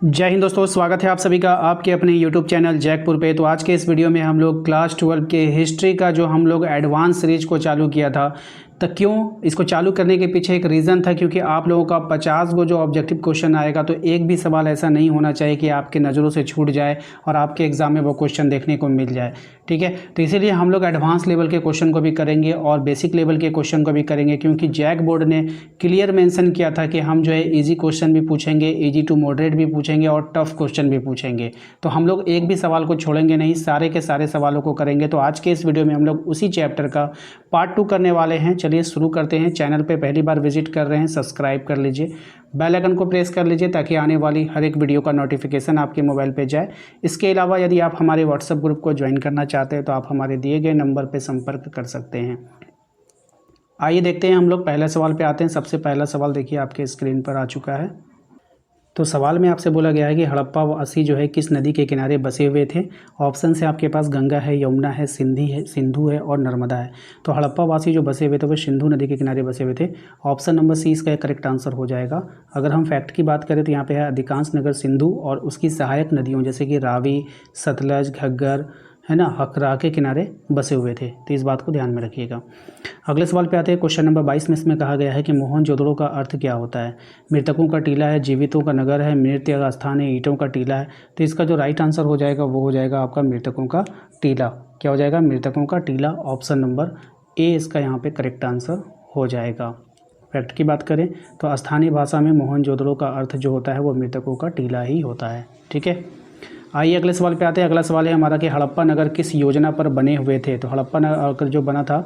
जय हिंद दोस्तों, स्वागत है आप सभी का आपके अपने YouTube चैनल जैकपुर पे। तो आज के इस वीडियो में हम लोग क्लास 12 के हिस्ट्री का जो हम लोग एडवांस सीरीज को चालू किया था, तो क्यों इसको चालू करने के पीछे एक रीज़न था, क्योंकि आप लोगों का 50 गो जो ऑब्जेक्टिव क्वेश्चन आएगा तो एक भी सवाल ऐसा नहीं होना चाहिए कि आपके नज़रों से छूट जाए और आपके एग्ज़ाम में वो क्वेश्चन देखने को मिल जाए। ठीक है, तो इसीलिए हम लोग एडवांस लेवल के क्वेश्चन को भी करेंगे और बेसिक लेवल के क्वेश्चन को भी करेंगे, क्योंकि जैक बोर्ड ने क्लियर मेंशन किया था कि हम जो है इजी क्वेश्चन भी पूछेंगे, इजी टू मॉडरेट भी पूछेंगे और टफ क्वेश्चन भी पूछेंगे। तो हम लोग एक भी सवाल को छोड़ेंगे नहीं, सारे के सारे सवालों को करेंगे। तो आज के इस वीडियो में हम लोग उसी चैप्टर का पार्ट 2 करने वाले हैं। चलिए शुरू करते हैं। चैनल पे पहली बार विजिट कर रहे हैं, सब्सक्राइब कर लीजिए, बेल आइकन को प्रेस कर लीजिए ताकि आने वाली हर एक वीडियो का नोटिफिकेशन आपके मोबाइल पे जाए। इसके अलावा यदि आप हमारे व्हाट्सएप ग्रुप को ज्वाइन करना चाहते हैं तो आप हमारे दिए गए नंबर पे संपर्क कर सकते हैं। आइए देखते हैं, हम लोग पहले सवाल पे आते हैं। सबसे पहला सवाल देखिए आपके स्क्रीन पर आ चुका है। तो सवाल में आपसे बोला गया है कि हड़प्पा वासी जो है किस नदी के किनारे बसे हुए थे। ऑप्शन से आपके पास गंगा है, यमुना है, सिंधु है और नर्मदा है। तो हड़प्पा वासी जो बसे हुए थे वो सिंधु नदी के किनारे बसे हुए थे। ऑप्शन नंबर सी इसका करेक्ट आंसर हो जाएगा। अगर हम फैक्ट की बात करें तो यहाँ पे है अधिकांश नगर सिंधु और उसकी सहायक नदियों जैसे कि रावी, सतलज, घग्गर है ना, हकरा के किनारे बसे हुए थे। तो इस बात को ध्यान में रखिएगा। अगले सवाल पे आते हैं। क्वेश्चन नंबर 22 में इसमें कहा गया है कि मोहनजोदड़ो का अर्थ क्या होता है। मृतकों का टीला है, जीवितों का नगर है, मृत्यु का स्थान है, ईंटों का टीला है। तो इसका जो राइट आंसर हो जाएगा वो हो जाएगा आपका मृतकों का टीला। क्या हो जाएगा? मृतकों का टीला। ऑप्शन नंबर ए इसका यहाँ पे करेक्ट आंसर हो जाएगा। फैक्ट की बात करें तो स्थानीय भाषा में मोहनजोदड़ो का अर्थ जो होता है वो मृतकों का टीला ही होता है। ठीक है, आइए अगले सवाल पे आते हैं। अगला सवाल है हमारा कि हड़प्पा नगर किस योजना पर बने हुए थे। तो हड़प्पा नगर जो बना था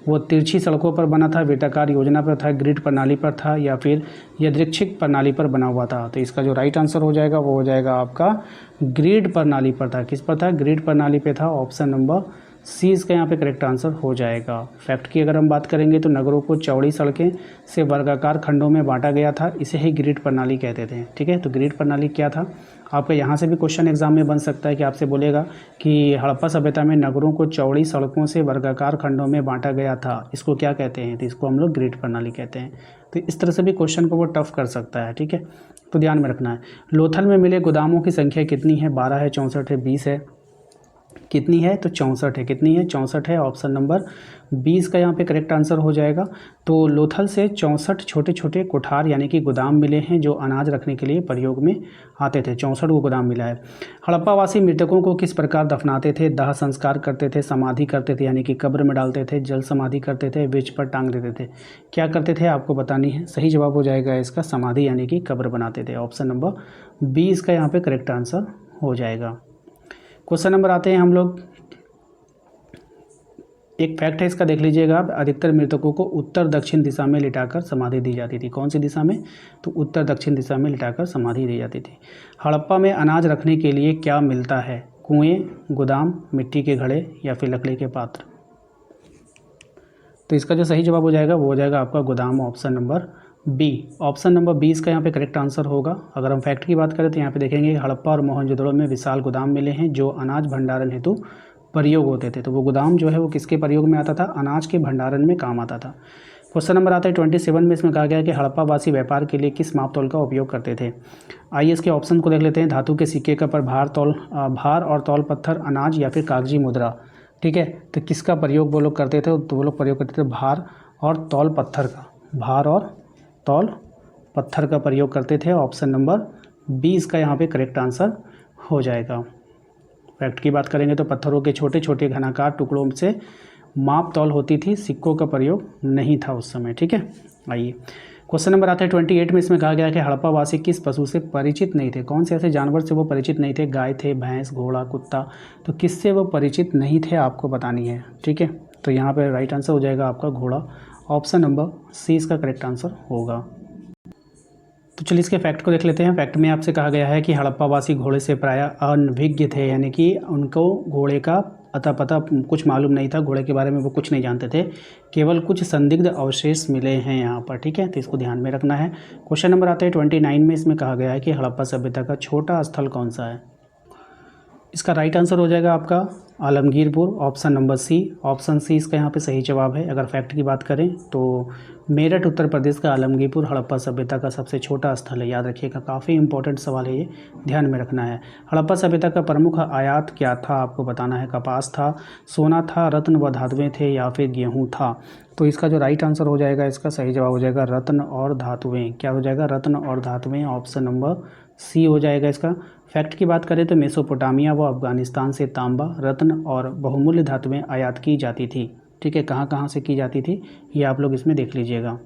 वो तिरछी सड़कों पर बना था, वृत्ताकार योजना पर था, ग्रिड प्रणाली पर था या फिर यादृच्छिक प्रणाली पर बना हुआ था। तो इसका जो राइट आंसर हो जाएगा वो हो जाएगा आपका ग्रिड प्रणाली पर था। किस पर था? ग्रिड प्रणाली पे था। ऑप्शन नंबर सी इसका यहाँ पे करेक्ट आंसर हो जाएगा। फैक्ट की अगर हम बात करेंगे तो नगरों को चौड़ी सड़कें से वर्गाकार खंडों में बांटा गया था, इसे ही ग्रिड प्रणाली कहते थे। ठीक है, तो ग्रिड प्रणाली क्या था? आपका यहाँ से भी क्वेश्चन एग्जाम में बन सकता है कि आपसे बोलेगा कि हड़प्पा सभ्यता में नगरों को चौड़ी सड़कों से वर्गाकार खंडों में बांटा गया था, इसको क्या कहते हैं? तो इसको हम लोग ग्रिड प्रणाली कहते हैं। तो इस तरह से भी क्वेश्चन को वो टफ कर सकता है। ठीक है, तो ध्यान में रखना है। लोथल में मिले गोदामों की संख्या कितनी है? 12 है, 64 है, 20 है। कितनी है? तो 64 है। कितनी है? 64 है। ऑप्शन नंबर 20 का यहाँ पे करेक्ट आंसर हो जाएगा। तो लोथल से 64 छोटे छोटे कोठार यानी कि गोदाम मिले हैं जो अनाज रखने के लिए प्रयोग में आते थे। 64 को गोदाम मिला है। हड़प्पावासी मृतकों को किस प्रकार दफनाते थे? दाह संस्कार करते थे, समाधि करते थे यानी कि कब्र में डालते थे, जल समाधि करते थे, वृक्ष पर टांग देते थे। क्या करते थे आपको बतानी है। सही जवाब हो जाएगा इसका समाधि यानी कि कब्र बनाते थे। ऑप्शन नंबर 20 का यहाँ पे करेक्ट आंसर हो जाएगा। क्वेश्चन नंबर आते हैं हम लोग। एक फैक्ट है इसका, देख लीजिएगा आप। अधिकतर मृतकों को उत्तर दक्षिण दिशा में लिटाकर समाधि दी जाती थी। कौन सी दिशा में? तो उत्तर दक्षिण दिशा में लिटाकर समाधि दी जाती थी। हड़प्पा में अनाज रखने के लिए क्या मिलता है? कुएं, गोदाम, मिट्टी के घड़े या फिर लकड़ी के पात्र। तो इसका जो सही जवाब हो जाएगा वो हो जाएगा आपका गोदाम। Option number B. Option number 20 का यहाँ पे करेक्ट आंसर होगा। अगर हम फैक्ट की बात करें तो यहाँ पे देखेंगे हड़प्पा और मोहनजोदड़ो में विशाल गोदाम मिले हैं जो अनाज भंडारण हेतु प्रयोग होते थे। तो वो गोदाम जो है वो किसके प्रयोग में आता था? अनाज के भंडारण में काम आता था। क्वेश्चन नंबर आता है 27 में। इसमें कहा गया है कि हड़प्पावासी व्यापार के लिए किस मापतौल का उपयोग करते थे। आइए इसके ऑप्शन को देख लेते हैं। धातु के सिक्के का पर भार और तौल पत्थर, अनाज या फिर कागजी मुद्रा। ठीक है, तो किसका प्रयोग वो लोग करते थे? तो वो लोग प्रयोग करते थे भार और तौल पत्थर का। भार और तौल पत्थर का प्रयोग करते थे। ऑप्शन नंबर 20 का यहाँ पे करेक्ट आंसर हो जाएगा। फैक्ट की बात करेंगे तो पत्थरों के छोटे छोटे घनाकार टुकड़ों से माप तौल होती थी, सिक्कों का प्रयोग नहीं था उस समय। ठीक है, आइए क्वेश्चन नंबर आता है 28 में। इसमें कहा गया है कि हड़प्पावासी किस पशु से परिचित नहीं थे। कौन से ऐसे जानवर से वो परिचित नहीं थे? गाय थे, भैंस, घोड़ा, कुत्ता। तो किससे वो परिचित नहीं थे आपको बतानी है। ठीक है, तो यहाँ पर राइट आंसर हो जाएगा आपका घोड़ा। ऑप्शन नंबर सी इसका करेक्ट आंसर होगा। तो चलिए इसके फैक्ट को देख लेते हैं। फैक्ट में आपसे कहा गया है कि हड़प्पावासी घोड़े से प्रायः अनभिज्ञ थे, यानी कि उनको घोड़े का अता पता कुछ मालूम नहीं था, घोड़े के बारे में वो कुछ नहीं जानते थे। केवल कुछ संदिग्ध अवशेष मिले हैं यहाँ पर। ठीक है, तो इसको ध्यान में रखना है। क्वेश्चन नंबर आता है 29 में। इसमें कहा गया है कि हड़प्पा सभ्यता का छोटा स्थल कौन सा है। इसका राइट आंसर हो जाएगा आपका Alamgirpur, option number C. Option C इसका यहाँ पे सही जवाब है। अगर फैक्ट की बात करें तो मेरठ उत्तर प्रदेश का आलमगीरपुर हड़प्पा सभ्यता का सबसे छोटा स्थल है। याद रखिएगा, काफ़ी इंपॉर्टेंट सवाल है, ये ध्यान में रखना है। हड़प्पा सभ्यता का प्रमुख आयात क्या था, आपको बताना है। कपास था, सोना था, रत्न व धातुएं थे या फिर गेहूँ था। तो इसका जो राइट आंसर हो जाएगा, इसका सही जवाब हो जाएगा रत्न और धातुएं। क्या हो जाएगा, रत्न और धातुएं। ऑप्शन नंबर सी हो जाएगा इसका। फैक्ट की बात करें तो मेसोपोटामिया व अफगानिस्तान से तांबा, रत्न और बहुमूल्य धातुएं आयात की जाती थी। ठीक है, कहाँ कहाँ से की जाती थी ये आप लोग इसमें देख लीजिएगा।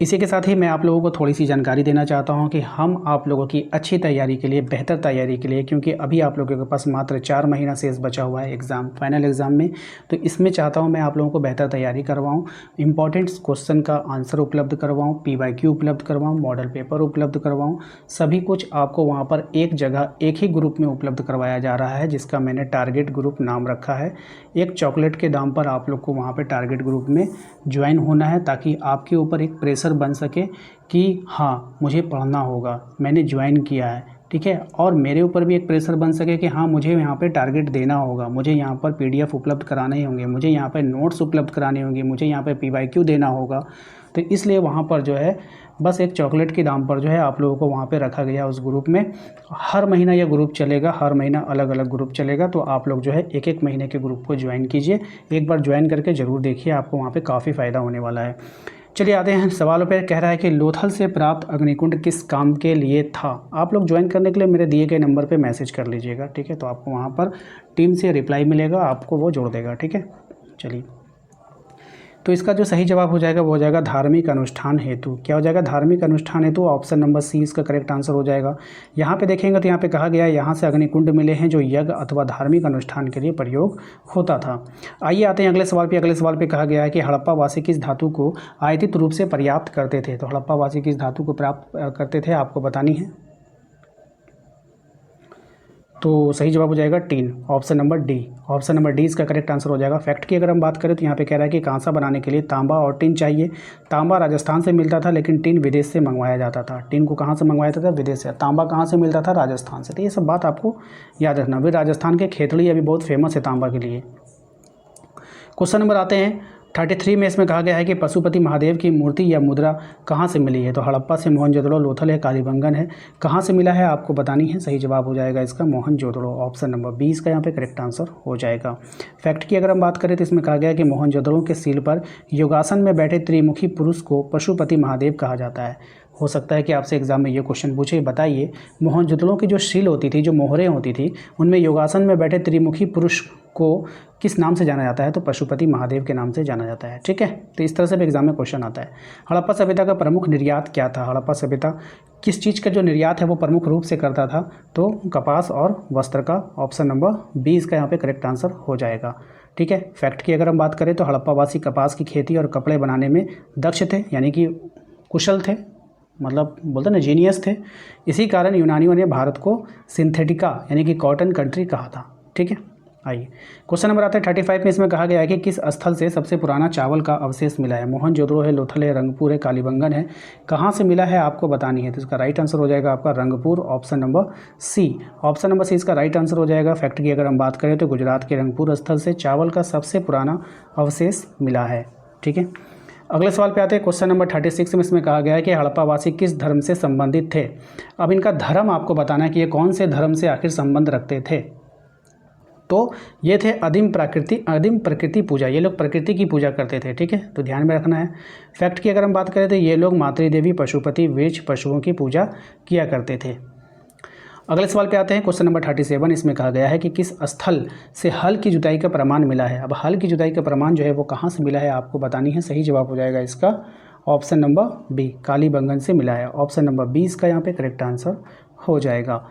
इसी के साथ ही मैं आप लोगों को थोड़ी सी जानकारी देना चाहता हूं कि हम आप लोगों की अच्छी तैयारी के लिए, बेहतर तैयारी के लिए, क्योंकि अभी आप लोगों के पास मात्र 4 महीना शेष बचा हुआ है एग्ज़ाम, फाइनल एग्ज़ाम में, तो इसमें चाहता हूं मैं आप लोगों को बेहतर तैयारी करवाऊं, इंपॉर्टेंट क्वेश्चन का आंसर उपलब्ध करवाऊं, PYQ उपलब्ध करवाऊँ, मॉडल पेपर उपलब्ध करवाऊँ। सभी कुछ आपको वहाँ पर एक जगह, एक ही ग्रुप में उपलब्ध करवाया जा रहा है, जिसका मैंने टारगेट ग्रुप नाम रखा है। एक चॉकलेट के दाम पर आप लोग को वहाँ पर टारगेट ग्रुप में ज्वाइन होना है, ताकि आपके ऊपर एक प्रेशर बन सके कि हाँ मुझे पढ़ना होगा, मैंने ज्वाइन किया है। ठीक है, और मेरे ऊपर भी एक प्रेशर बन सके कि हाँ मुझे यहाँ पे टारगेट देना होगा, मुझे यहाँ पर PDF उपलब्ध कराने होंगे, मुझे यहाँ पे नोट्स उपलब्ध कराने होंगे, मुझे यहाँ पे PYQ देना होगा। तो इसलिए वहाँ पर जो है बस एक चॉकलेट के दाम पर जो है आप लोगों को वहाँ पे रखा गया उस ग्रुप में। हर महीना यह ग्रुप चलेगा, हर महीना अलग अलग ग्रुप चलेगा। तो आप लोग जो है एक एक महीने के ग्रुप को ज्वाइन कीजिए। एक बार ज्वाइन करके ज़रूर देखिए, आपको वहाँ पे काफ़ी फ़ायदा होने वाला है। चलिए आते हैं सवालों पे। कह रहा है कि लोथल से प्राप्त अग्निकुंड किस काम के लिए था। आप लोग ज्वाइन करने के लिए मेरे दिए गए नंबर पे मैसेज कर लीजिएगा। ठीक है, तो आपको वहाँ पर टीम से रिप्लाई मिलेगा, आपको वो जोड़ देगा। ठीक है, चलिए, तो इसका जो सही जवाब हो जाएगा वो हो जाएगा धार्मिक अनुष्ठान हेतु। क्या हो जाएगा, धार्मिक अनुष्ठान हेतु। ऑप्शन नंबर सी इसका करेक्ट आंसर हो जाएगा। यहाँ पे देखेंगे तो यहाँ पे कहा गया है यहाँ से अग्निकुंड मिले हैं जो यज्ञ अथवा धार्मिक अनुष्ठान के लिए प्रयोग होता था। आइए आते हैं अगले सवाल पे। अगले सवाल पे कहा गया है कि हड़प्पा वासी किस धातु को आयतित रूप से पर्याप्त करते थे। तो हड़प्पा वासी किस धातु को प्राप्त करते थे, आपको बतानी है। तो सही जवाब हो जाएगा tin, option number D. Option number D इसका करेक्ट आंसर हो जाएगा। फैक्ट की अगर हम बात करें तो यहाँ पे कह रहा है कि कांसा बनाने के लिए तांबा और टिन चाहिए। तांबा राजस्थान से मिलता था, लेकिन टिन विदेश से मंगवाया जाता था। टिन को कहाँ से मंगवाया जाता था, विदेश से। तांबा कहाँ से मिलता था, राजस्थान से। तो ये सब बात आपको याद रखना। फिर राजस्थान के खेतड़ी अभी बहुत फेमस है तांबा के लिए। क्वेश्चन नंबर आते हैं 33 में। इसमें कहा गया है कि पशुपति महादेव की मूर्ति या मुद्रा कहाँ से मिली है। तो हड़प्पा से, मोहनजोदड़ो, लोथल है, कालीबंगन है। कहाँ से मिला है आपको बतानी है। सही जवाब हो जाएगा इसका मोहनजोदड़ो। ऑप्शन नंबर 20 का यहाँ पे करेक्ट आंसर हो जाएगा। फैक्ट की अगर हम बात करें तो इसमें कहा गया है कि मोहनजोदड़ो के सील पर योगासन में बैठे त्रिमुखी पुरुष को पशुपति महादेव कहा जाता है। हो सकता है कि आपसे एग्जाम में ये क्वेश्चन पूछे, बताइए मोहनजोदड़ो की जो शील होती थी, जो मोहरें होती थी, उनमें योगासन में बैठे त्रिमुखी पुरुष को किस नाम से जाना जाता है। तो पशुपति महादेव के नाम से जाना जाता है। ठीक है, तो इस तरह से भी एग्जाम में क्वेश्चन आता है। हड़प्पा सभ्यता का प्रमुख निर्यात क्या था। हड़प्पा सभ्यता किस चीज़ का जो निर्यात है वो प्रमुख रूप से करता था। तो कपास और वस्त्र का। ऑप्शन नंबर 20 का यहाँ पे करेक्ट आंसर हो जाएगा। ठीक है, फैक्ट की अगर हम बात करें तो हड़प्पा वासी कपास की खेती और कपड़े बनाने में दक्ष थे, यानी कि कुशल थे, मतलब बोलते ना जीनियस थे। इसी कारण यूनानियों ने भारत को सिंथेटिका यानी कि कॉटन कंट्री कहा था। ठीक है, आइए क्वेश्चन नंबर आता है 35 में। इसमें कहा गया है कि किस स्थल से सबसे पुराना चावल का अवशेष मिला है। मोहनजोदड़ो है, लोथल है, रंगपुर है, कालीबंगन है। कहाँ से मिला है आपको बतानी है। तो इसका राइट आंसर हो जाएगा आपका Rangpur. Option number C. Option number C इसका राइट आंसर हो जाएगा। फैक्ट की अगर हम बात करें तो गुजरात के रंगपुर स्थल से चावल का सबसे पुराना अवशेष मिला है। ठीक है, अगले सवाल पे आते हैं। क्वेश्चन नंबर 36 में इसमें कहा गया है कि हड़प्पा वासी किस धर्म से संबंधित थे। अब इनका धर्म आपको बताना है कि ये कौन से धर्म से आखिर संबंध रखते थे। तो ये थे आदिम प्रकृति पूजा। ये लोग प्रकृति की पूजा करते थे। ठीक है, तो ध्यान में रखना है। फैक्ट की अगर हम बात करें तो ये लोग मातृदेवी, पशुपति, वृक्ष, पशुओं की पूजा किया करते थे। अगले सवाल पे आते हैं। Question number 37। इसमें कहा गया है कि किस स्थल से हल की जुताई का प्रमाण मिला है। अब हल की जुताई का प्रमाण जो है वो कहाँ से मिला है आपको बतानी है। सही जवाब हो जाएगा इसका ऑप्शन नंबर बी, कालीबंगन से मिला है। ऑप्शन नंबर 20 का यहाँ पे करेक्ट आंसर हो जाएगा।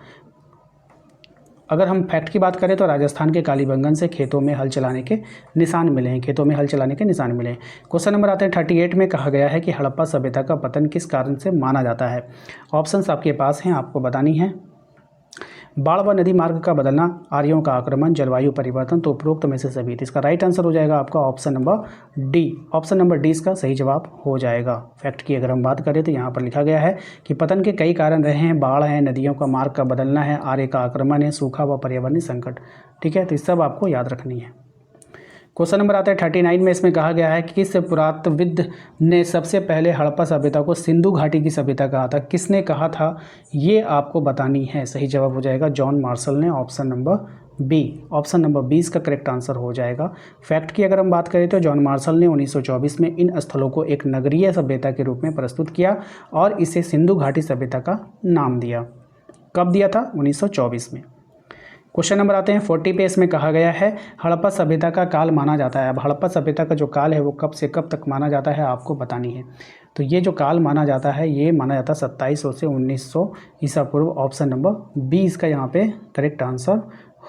अगर हम फैक्ट की बात करें तो राजस्थान के कालीबंगन से खेतों में हल चलाने के निशान मिले हैं। खेतों में हल चलाने के निशान मिले हैं। क्वेश्चन नंबर आते हैं 38 में। कहा गया है कि हड़प्पा सभ्यता का पतन किस कारण से माना जाता है। ऑप्शंस आपके पास हैं, आपको बतानी है। बाढ़ व नदी मार्ग का बदलना, आर्यों का आक्रमण, जलवायु परिवर्तन, तो उपरोक्त में से सभी। तो इसका राइट आंसर हो जाएगा आपका option number D. Option number D इसका सही जवाब हो जाएगा। फैक्ट की अगर हम बात करें तो यहाँ पर लिखा गया है कि पतन के कई कारण रहे हैं, बाढ़ है, नदियों का मार्ग का बदलना है, आर्य का आक्रमण है, सूखा व पर्यावरणीय संकट। ठीक है, तो इस सब आपको याद रखनी है। क्वेश्चन नंबर आता है 39 में। इसमें कहा गया है कि किस पुरातत्वविद ने सबसे पहले हड़प्पा सभ्यता को सिंधु घाटी की सभ्यता कहा था? किसने कहा था ये आपको बतानी है। सही जवाब हो जाएगा जॉन मार्शल ने। Option number B. Option number 20 का करेक्ट आंसर हो जाएगा। फैक्ट की अगर हम बात करें तो जॉन मार्शल ने 1924 में इन स्थलों को एक नगरीय सभ्यता के रूप में प्रस्तुत किया और इसे सिंधु घाटी सभ्यता का नाम दिया। कब दिया था? 1924 में। क्वेश्चन नंबर आते हैं 40 पे। इसमें कहा गया है हड़प्पा सभ्यता का काल माना जाता है। अब हड़प्पा सभ्यता का जो काल है वो कब से कब तक माना जाता है आपको बतानी है। तो ये जो काल माना जाता है ये माना जाता है 2700 से 1900 ईसा पूर्व। ऑप्शन नंबर बी इसका यहाँ पे करेक्ट आंसर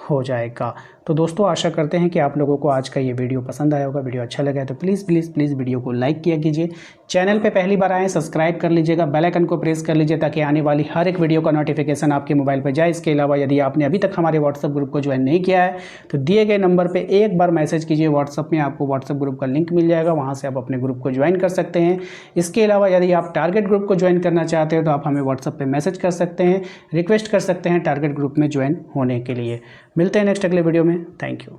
हो जाएगा। तो दोस्तों आशा करते हैं कि आप लोगों को आज का ये वीडियो पसंद आया होगा। वीडियो अच्छा लगा है तो प्लीज़ प्लीज़ प्लीज़ वीडियो को लाइक किया कीजिए। चैनल पे पहली बार आए सब्सक्राइब कर लीजिएगा, बेल आइकन को प्रेस कर लीजिए ताकि आने वाली हर एक वीडियो का नोटिफिकेशन आपके मोबाइल पर जाए। इसके अलावा यदि आपने अभी तक हमारे व्हाट्सअप ग्रुप को ज्वाइन नहीं किया है तो दिए गए नंबर पर एक बार मैसेज कीजिए व्हाट्सअप में, आपको व्हाट्सअप ग्रुप का लिंक मिल जाएगा, वहाँ से आप अपने ग्रुप को ज्वाइन कर सकते हैं। इसके अलावा यदि आप टारगेट ग्रुप को ज्वाइन करना चाहते हो तो आप हमें व्हाट्सअप पर मैसेज कर सकते हैं, रिक्वेस्ट कर सकते हैं टारगेट ग्रुप में ज्वाइन होने के लिए। मिलते हैं नेक्स्ट अगले वीडियो में। Thank you.